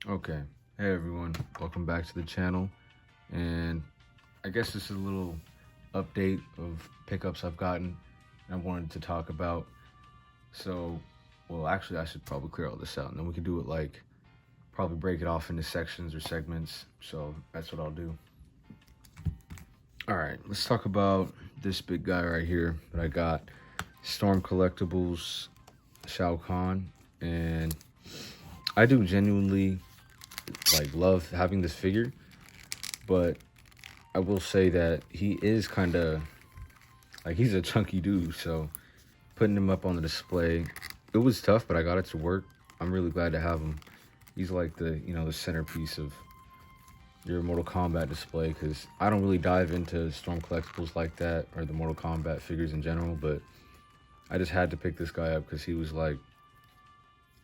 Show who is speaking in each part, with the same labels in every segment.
Speaker 1: Okay. Hey everyone, welcome back to the channel. And I guess this is a little update of pickups I've gotten and I wanted to talk about. So, well, actually, I should probably clear all this out and then we can do it like probably break it off into sections or segments. So, that's what I'll do. All right, let's talk about this big guy right here that I got Storm Collectibles Shao Kahn. And I do genuinely like love having this figure, but I will say that he is kind of like he's a chunky dude, so putting him up on the display, it was tough, but I got it to work. I'm really glad to have him. He's like the centerpiece of your Mortal Kombat display because I don't really dive into Storm collectibles like that or the Mortal Kombat figures in general, but I just had to pick this guy up because he was like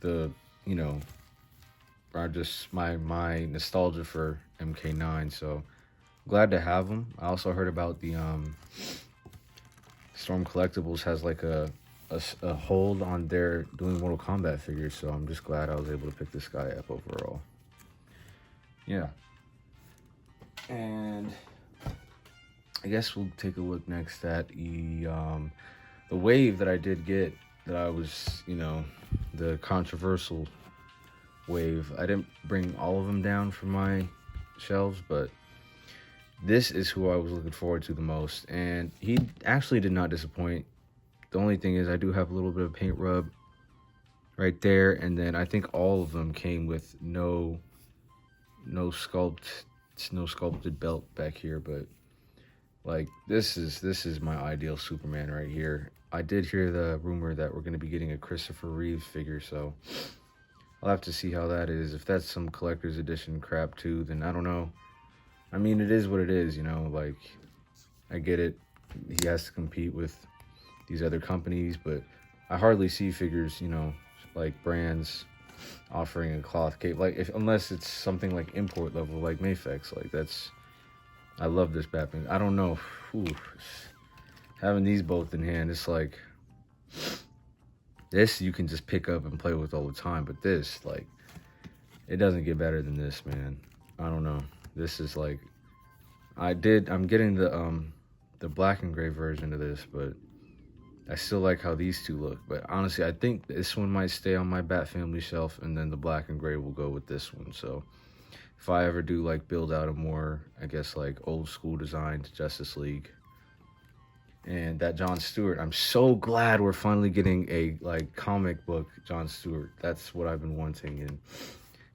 Speaker 1: the you know I just my nostalgia for MK9. So glad to have him. I also heard about the Storm Collectibles has like a hold on their doing Mortal Kombat figures, so I'm just glad I was able to pick this guy up overall. Yeah, and I guess we'll take a look next at the wave that I did get that I was the controversial wave. I didn't bring all of them down from my shelves, but this is who I was looking forward to the most, and he actually did not disappoint. The only thing is I do have a little bit of paint rub right there, and then I think all of them came with no sculpt, no sculpted belt back here. But like this is my ideal Superman right here. I did hear the rumor that we're going to be getting a Christopher Reeve figure, so I'll have to see how that is. If that's some collector's edition crap too, then I don't know. I mean, it is what it is, like I get it. He has to compete with these other companies, but I hardly see figures, like brands offering a cloth cape, like if unless it's something like import level, like Mayfex. Like that's, I love this Batman. I don't know, Whew. Having these both in hand, it's like this you can just pick up and play with all the time. But this, like, it doesn't get better than this, man. I don't know. This is like, I'm getting the black and gray version of this, but I still like how these two look, but honestly, I think this one might stay on my Bat Family shelf, and then the black and gray will go with this one. So if I ever do like build out a more, I guess like old school designed Justice League, and that John Stewart, I'm so glad we're finally getting a like comic book John Stewart. That's what I've been wanting, and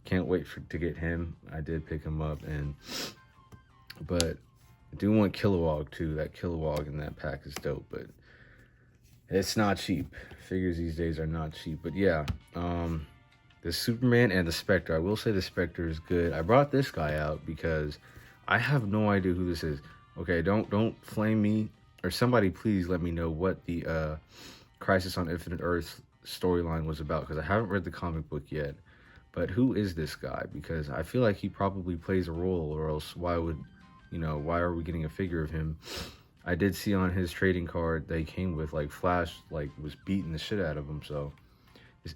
Speaker 1: can't wait to get him. I did pick him up, but I do want Kilowog too. That Kilowog in that pack is dope, but it's not cheap. Figures these days are not cheap. But yeah, the Superman and the Spectre. I will say the Spectre is good. I brought this guy out because I have no idea who this is. Okay, don't flame me or somebody. Please let me know what the Crisis on Infinite Earth storyline was about because I haven't read the comic book yet. But who is this guy? Because I feel like he probably plays a role, or else why are we getting a figure of him? I did see on his trading card they came with like Flash like was beating the shit out of him. So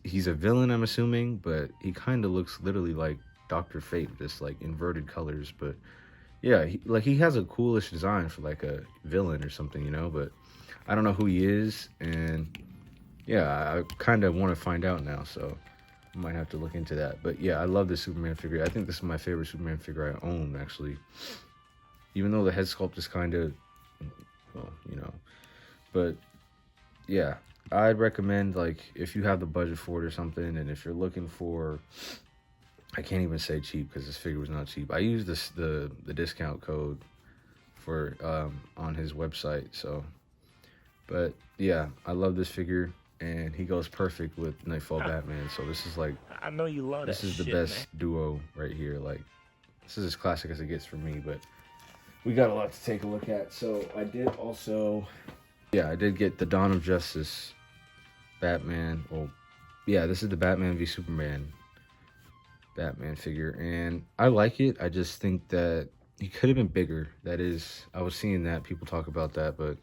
Speaker 1: he's a villain, I'm assuming, but he kind of looks literally like Doctor Fate, just like inverted colors. But yeah, he has a coolish design for like a villain or something, But I don't know who he is, and yeah, I kind of want to find out now. So I might have to look into that. But yeah, I love this Superman figure. I think this is my favorite Superman figure I own actually. Even though the head sculpt is kind of well. But yeah, I'd recommend like if you have the budget for it or something, and if you're looking for, I can't even say cheap because this figure was not cheap. I used the discount code for on his website. So, but yeah, I love this figure, and he goes perfect with Nightfall Batman. So this is like
Speaker 2: I know you love that
Speaker 1: this is the
Speaker 2: shit, man.
Speaker 1: best duo right here. Like this is as classic as it gets for me, but we got a lot to take a look at. So I did also, yeah, I did get the Dawn of Justice Batman. Well, yeah, this is the Batman v Superman Batman figure, and I like it. I just think that he could have been bigger. That is, I was seeing that people talk about that, but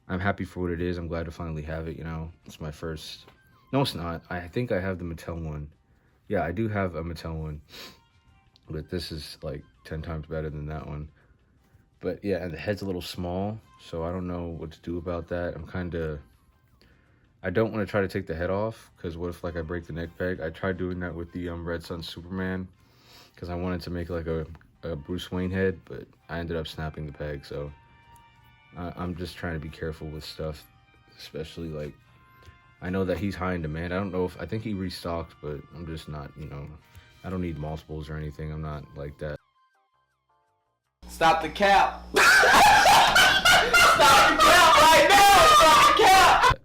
Speaker 1: I'm happy for what it is. I'm glad to finally have it. It's my first. No, it's not. I think I have the Mattel one. Yeah, I do have a Mattel one, but this is like 10 times better than that one. But yeah, and the head's a little small, so I don't know what to do about that. I don't want to try to take the head off, because what if like I break the neck peg? I tried doing that with the Red Sun Superman, because I wanted to make like a Bruce Wayne head, but I ended up snapping the peg. So I'm just trying to be careful with stuff, especially like, I know that he's high in demand. I think he restocked, but I'm just not, I don't need multiples or anything. I'm not like that.
Speaker 2: Stop the cap. Stop the cap right now. Stop the cap.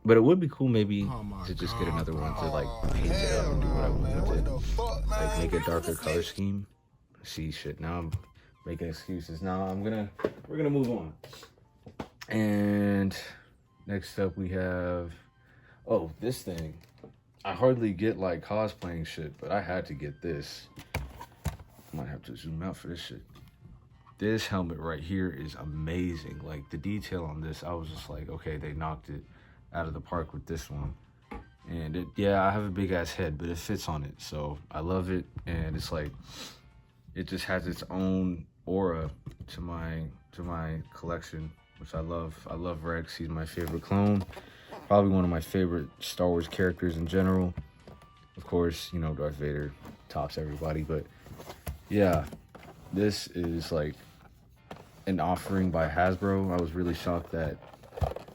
Speaker 1: But it would be cool maybe to just get another one to like paint it up and do what I want with it. Like make a darker color scheme. See, shit, now I'm making excuses. Now we're gonna move on. And next up we have, oh, this thing. I hardly get like cosplaying shit, but I had to get this. I might have to zoom out for this shit. This helmet right here is amazing. Like the detail on this, I was just like, okay, they knocked it out of the park with this one. And yeah, I have a big ass head, but it fits on it, so I love it. And it's like, it just has its own aura to my collection, which I love. I love Rex. He's my favorite clone, probably one of my favorite Star Wars characters in general. Of course, Darth Vader tops everybody, but yeah, this is like an offering by Hasbro. I was really shocked that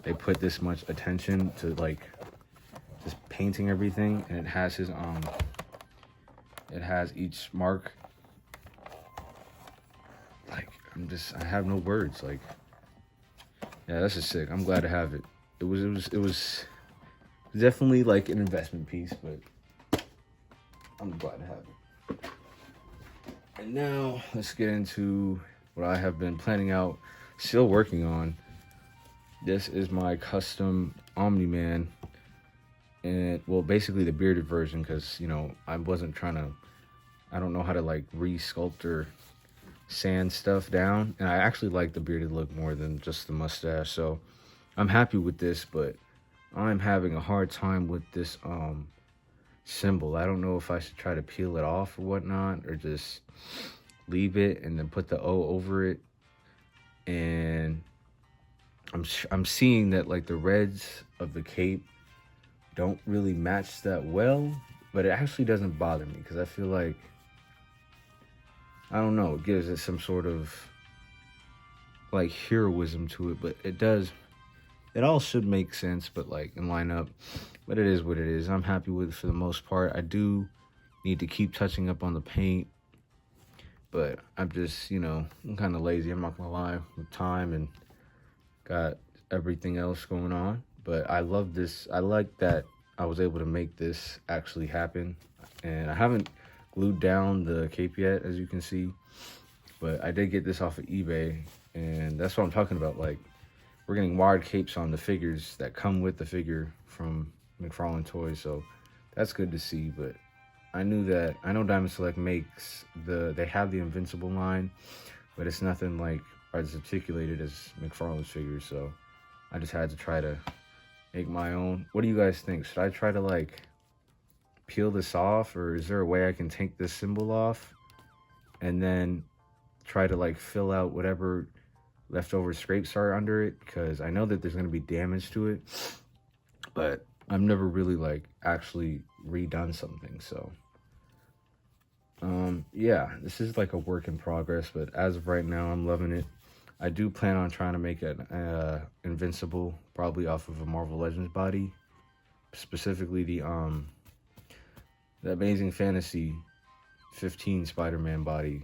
Speaker 1: they put this much attention to like just painting everything, and it has it has each mark. Like, I have no words. Like, yeah, this is sick. I'm glad to have it. It was definitely like an investment piece, but I'm glad to have it. And now let's get into what I have been planning out, still working on. This is my custom Omni-Man, and well, basically the bearded version, because I don't know how to like re-sculpt or sand stuff down, and I actually like the bearded look more than just the mustache, so I'm happy with this. But I'm having a hard time with this symbol. I don't know if I should try to peel it off or whatnot, or just leave it and then put the O over it. And I'm seeing that like the reds of the cape don't really match that well, but it actually doesn't bother me, because I feel like, I don't know, it gives it some sort of like heroism to it. But it all should make sense, but like and line up. But it is what it is. I'm happy with it for the most part. I do need to keep touching up on the paint, but I'm just, I'm kind of lazy. I'm not gonna lie, with time and got everything else going on. But I love this. I like that I was able to make this actually happen. And I haven't glued down the cape yet, as you can see, but I did get this off of eBay, and that's what I'm talking about. Like, we're getting wired capes on the figures that come with the figure from McFarlane Toys, so that's good to see. But I know Diamond Select makes they have the Invincible line, but it's nothing like as articulated as McFarlane's figures, so I just had to try to make my own. What do you guys think? Should I try to like peel this off, or is there a way I can take this symbol off and then try to like fill out whatever leftover scrapes are under it? Because I know that there's going to be damage to it, but I've never really like actually redone something. So yeah, this is like a work in progress, but as of right now, I'm loving it. I do plan on trying to make an Invincible, probably off of a Marvel Legends body, specifically the Amazing Fantasy 15 Spider-Man body.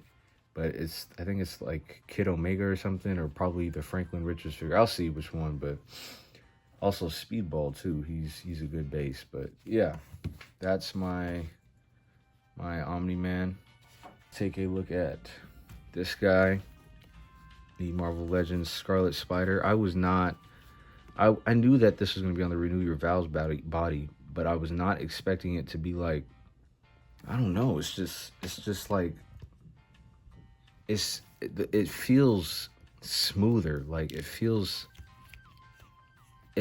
Speaker 1: But I think it's like Kid Omega or something, or probably the Franklin Richards figure. I'll see which one, but also Speedball too. He's a good base. But yeah, that's my Omni-Man. Take a look at this guy, the Marvel Legends Scarlet Spider. I knew that this was going to be on the Renew Your Vows body, but I was not expecting it to be like, I don't know, it's just like, it feels smoother. Like, it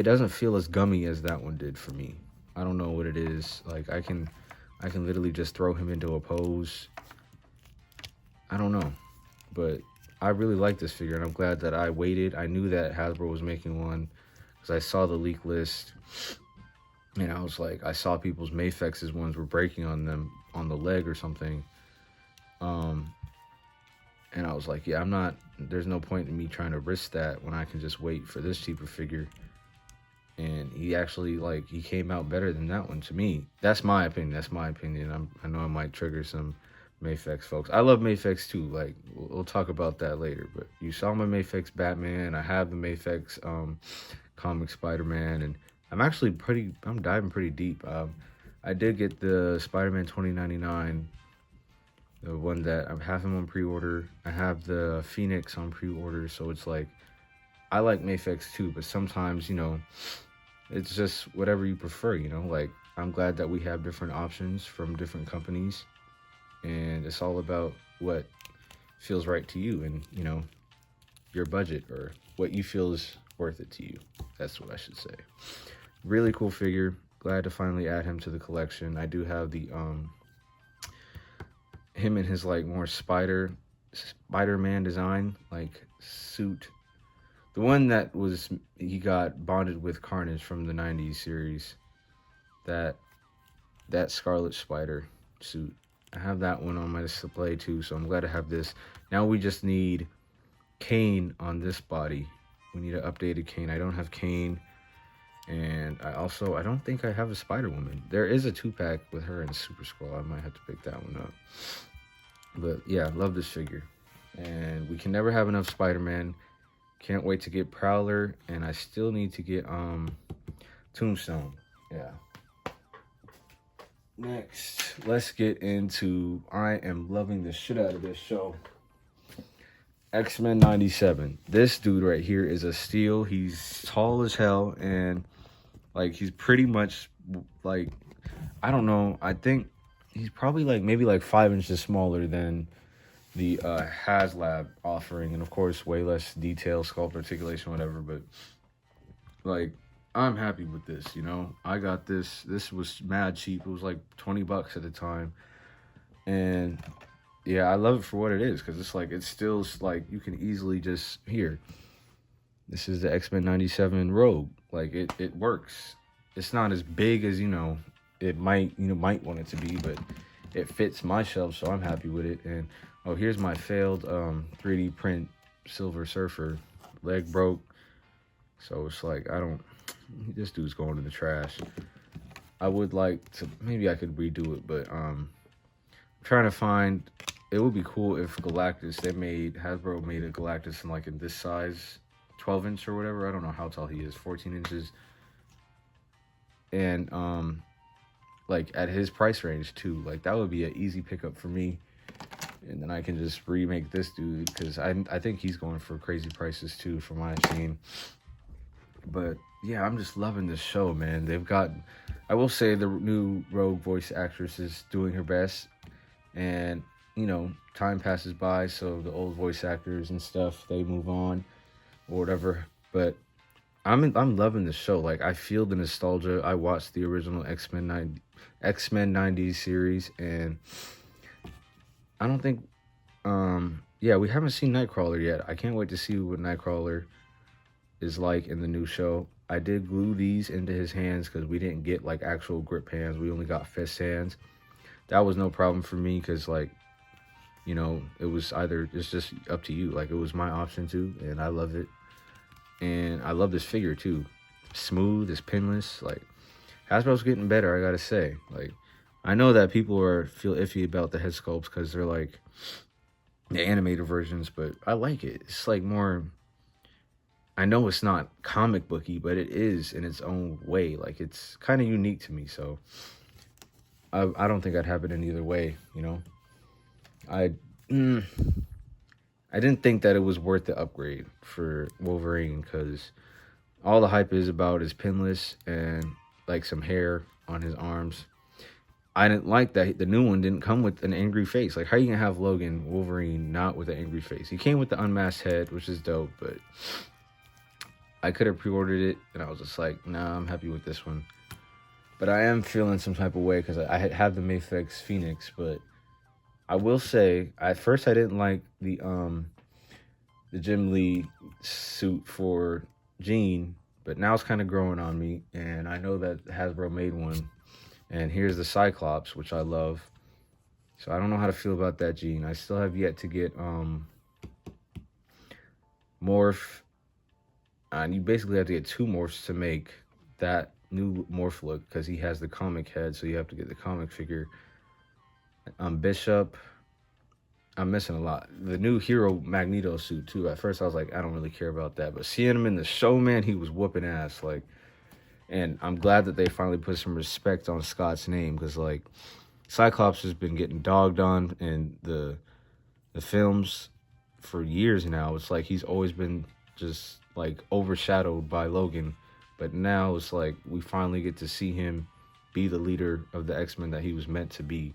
Speaker 1: doesn't feel as gummy as that one did for me. I don't know what it is. Like, I can I can literally just throw him into a pose. I don't know, but I really like this figure, and I'm glad that I waited. I knew that Hasbro was making one because I saw the leak list, and I was like, I saw people's Mafex's ones were breaking on them on the leg or something. And I was like, yeah, there's no point in me trying to risk that when I can just wait for this cheaper figure. And he actually, like, he came out better than that one to me. That's my opinion. I know I might trigger some Mafex folks. I love Mafex too. Like, we'll talk about that later. But you saw my Mafex Batman. I have the Mafex comic Spider-Man. And I'm diving pretty deep. I did get the Spider-Man 2099. The one that I have him on pre-order. I have the Phoenix on pre-order. So it's like, I like Mafex too, but sometimes, you know, it's just whatever you prefer, you know? Like, I'm glad that we have different options from different companies, and it's all about what feels right to you and, you know, your budget or what you feel is worth it to you. That's what I should say. Really cool figure. Glad to finally add him to the collection. I do have the, him in his, like, more Spider-Man design, like, suit. The one that he got bonded with Carnage from the 90s series. That Scarlet Spider suit. I have that one on my display too, so I'm glad to have this. Now we just need Kane on this body. We need an updated Kane. I don't have Kane. And I don't think I have a Spider-Woman. There is a 2-pack with her and Super Skrull. I might have to pick that one up. But yeah, love this figure. And we can never have enough Spider-Man. Can't wait to get Prowler, and I still need to get Tombstone. Yeah. Next, let's get into, I am loving the shit out of this show. X-Men 97. This dude right here is a steal. He's tall as hell, and like he's pretty much like, I don't know, I think he's probably like maybe like 5 inches smaller than the HasLab offering, and of course way less detail, sculpt, articulation, whatever. But like, I'm happy with this, you know. I got this was mad cheap. It was like $20 at the time, and yeah, I love it for what it is, because it's like, it's still like, you can easily just, here, this is the X-Men 97 Rogue. Like, it works. It's not as big as, you know, it might want it to be, but it fits my shelf, so I'm happy with it. And oh, here's my failed 3D print Silver Surfer. Leg broke. So it's like, this dude's going in the trash. I would like to, maybe I could redo it, but I'm trying to find, it would be cool if Galactus, Hasbro made a Galactus in this size, 12 inch or whatever. I don't know how tall he is, 14 inches. And like at his price range too. Like, that would be an easy pickup for me. And then I can just remake this dude, because I think he's going for crazy prices too, from what I've seen. But yeah, I'm just loving this show, man. I will say, the new Rogue voice actress is doing her best. And, you know, time passes by, so the old voice actors and stuff, they move on or whatever. But I'm loving this show. Like, I feel the nostalgia. I watched the original X-Men 90s series, and I don't think, yeah, we haven't seen Nightcrawler yet. I can't wait to see what Nightcrawler is like in the new show. I did glue these into his hands because we didn't get like actual grip hands. We only got fist hands. That was no problem for me, because like, you know, it's just up to you. Like, it was my option too, and I love it. And I love this figure too. Smooth, it's pinless. Like, Hasbro's getting better, I gotta say. Like, I know that people feel iffy about the head sculpts because they're like the animated versions, but I like it. It's like more, I know it's not comic booky, but it is in its own way. Like, it's kind of unique to me, so I don't think I'd have it in either way, you know. I didn't think that it was worth the upgrade for Wolverine, because all the hype is about is pinless and like some hair on his arms. I didn't like that the new one didn't come with an angry face. Like, how you gonna have Logan Wolverine not with an angry face? He came with the unmasked head, which is dope, but I could have pre-ordered it, and I was just like, nah, I'm happy with this one. But I am feeling some type of way because I have the Mafex Phoenix, but I will say at first I didn't like the Jim Lee suit for Jean, but now it's kind of growing on me, and I know that Hasbro made one. And here's the Cyclops, which I love. So I don't know how to feel about that Jean. I still have yet to get Morph. And you basically have to get 2 morphs to make that new morph look because he has the comic head, so you have to get the comic figure. Bishop. I'm missing a lot. The new Hero Magneto suit too. At first I was like, I don't really care about that, but seeing him in the show, man, he was whooping ass. Like, and I'm glad that they finally put some respect on Scott's name because like Cyclops has been getting dogged on in the films for years now. It's like he's always been just like overshadowed by Logan, but now it's like we finally get to see him be the leader of the X-Men that he was meant to be.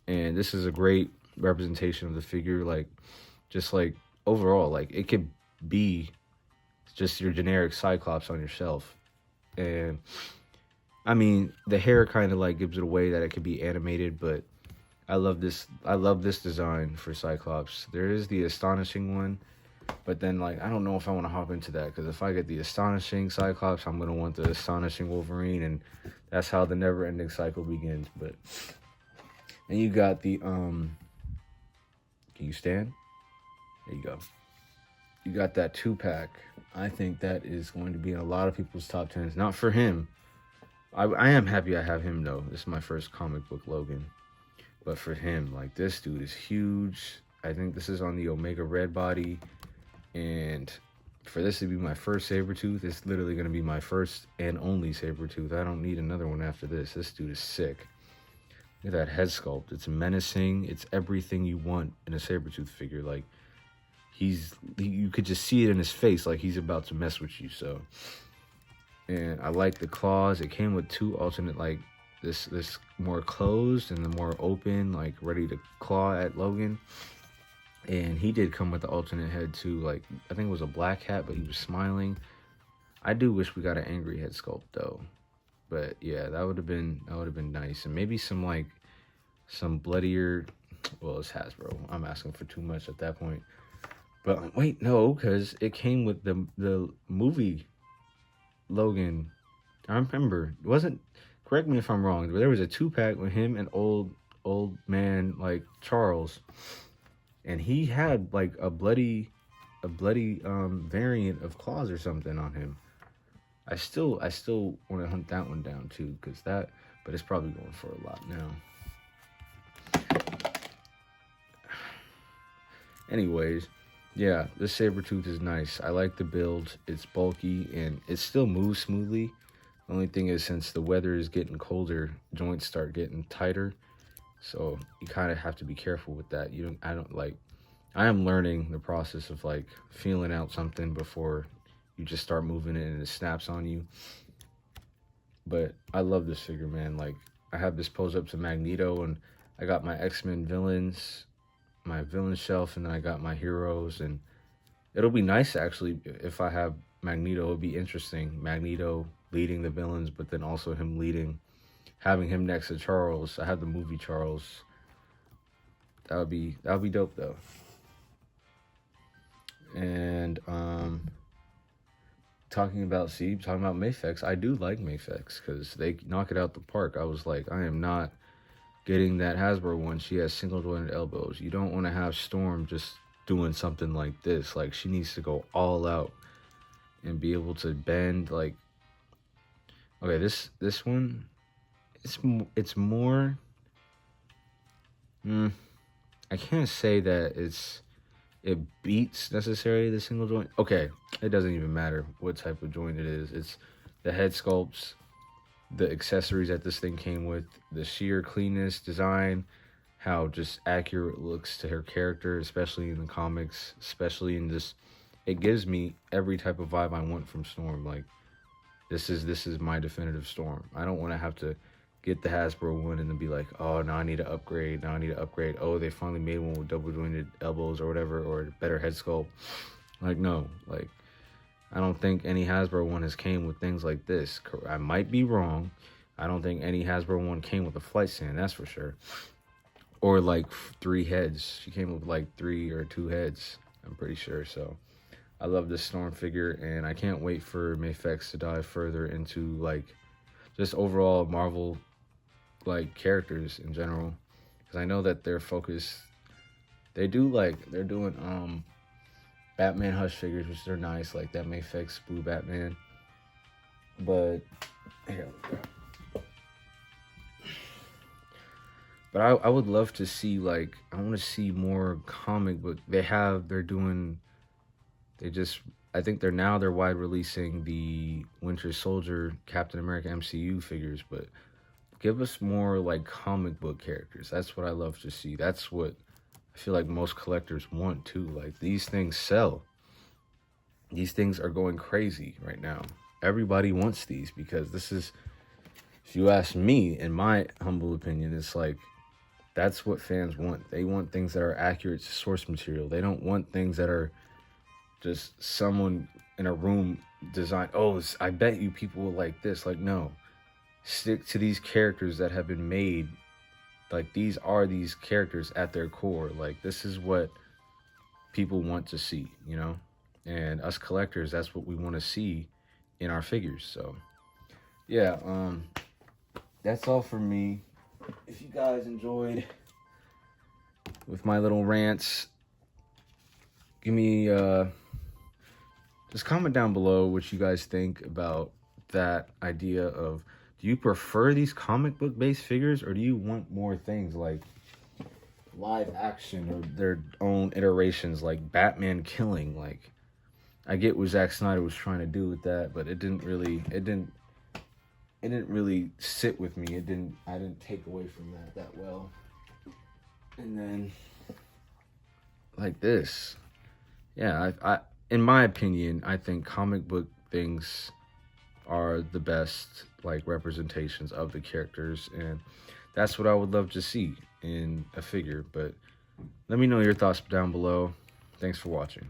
Speaker 1: And this is a great representation of the figure. Like, just like overall, like it could be just your generic Cyclops on your shelf. And I mean, the hair kind of like gives it away that it could be animated, but I love this design for Cyclops. There is the Astonishing one, but then like I don't know if I want to hop into that, because if I get the Astonishing Cyclops, I'm gonna want the Astonishing Wolverine, and that's how the never-ending cycle begins. But and you got the can you stand? There you go. You got that 2-pack. I think that is going to be in a lot of people's top 10s. Not for him. I am happy I have him though. This is my first comic book Logan. But for him, like, this dude is huge. I think this is on the Omega Red body. And for this to be my first Sabretooth, it's literally going to be my first and only Sabretooth. I don't need another one after this. This dude is sick. Look at that head sculpt. It's menacing. It's everything you want in a Sabretooth figure. Like, you could just see it in his face, like he's about to mess with you. So, and I like the claws. It came with 2 alternate, like, this more closed and the more open, like ready to claw at Logan. And he did come with the alternate head too. Like, I think it was a black hat, but he was smiling. I do wish we got an angry head sculpt though. But yeah, that would have been nice. And maybe some bloodier. Well, it's Hasbro. I'm asking for too much at that point. But wait, no, because it came with the movie Logan. I remember it wasn't. Correct me if I'm wrong, but there was a 2-pack with him and old man like Charles, and he had like a bloody variant of claws or something on him. I still want to hunt that one down too, but it's probably going for a lot now. Anyways, yeah, this Sabretooth is nice. I like the build. It's bulky and it still moves smoothly. The only thing is, since the weather is getting colder, joints start getting tighter. So you kind of have to be careful with that. I am learning the process of like feeling out something before you just start moving it and it snaps on you. But I love this figure, man. Like, I have this pose up to Magneto, and I got my X-Men villains, my villain shelf, and then I got my heroes. And it'll be nice actually if I have Magneto. It'll be interesting. Magneto leading the villains, but then also having him next to Charles. I have the movie Charles. That would be dope though. And talking about Mafex, I do like Mafex because they knock it out the park. I was like, I am not getting that Hasbro one. She has single jointed elbows. You don't want to have Storm just doing something like this. Like, she needs to go all out and be able to bend. Like, okay, this one, it's more. I can't say that it beats necessarily the single joint. Okay, it doesn't even matter what type of joint it is. It's the head sculpts, the accessories that this thing came with, the sheer cleanness, design, how just accurate it looks to her character, especially in the comics, especially in this. It gives me every type of vibe I want from Storm. Like, this is my definitive Storm. I don't want to have to get the Hasbro one and then be like, oh, now I need to upgrade. Oh, they finally made one with double jointed elbows or whatever, or better head sculpt. Like, no. Like, I don't think any Hasbro one has came with things like this. I might be wrong, I don't think any Hasbro one came with a flight stand, that's for sure. Or like 3 heads. She came with like 3 or 2 heads, I'm pretty sure. So I love this Storm figure, and I can't wait for Mafex to dive further into like just overall Marvel like characters in general, because I know that they're focused. They're doing Batman Hush figures, which are nice, like that Mafex Blue Batman. But here we go. But I would love to see, like, I want to see more comic book. I think they're wide releasing the Winter Soldier Captain America MCU figures, but give us more like comic book characters. That's what I love to see. That's what I feel like most collectors want too. Like, these things sell. These things are going crazy right now. Everybody wants these because this is, if you ask me, in my humble opinion, it's like, that's what fans want. They want things that are accurate to source material. They don't want things that are just someone in a room designed, oh, I bet you people will like this. Like, no. Stick to these characters that have been made. Like, these are these characters at their core. Like, this is what people want to see, you know? And us collectors, that's what we want to see in our figures. So, yeah, that's all for me. If you guys enjoyed with my little rants, give me just comment down below what you guys think about that idea of, do you prefer these comic book based figures, or do you want more things like live action or their own iterations, like Batman killing? Like, I get what Zack Snyder was trying to do with that, but it didn't really sit with me. I didn't take away from that well. And then like this, yeah, I in my opinion, I think comic book things are the best like representations of the characters, and that's what I would love to see in a figure. But let me know your thoughts down below. Thanks for watching.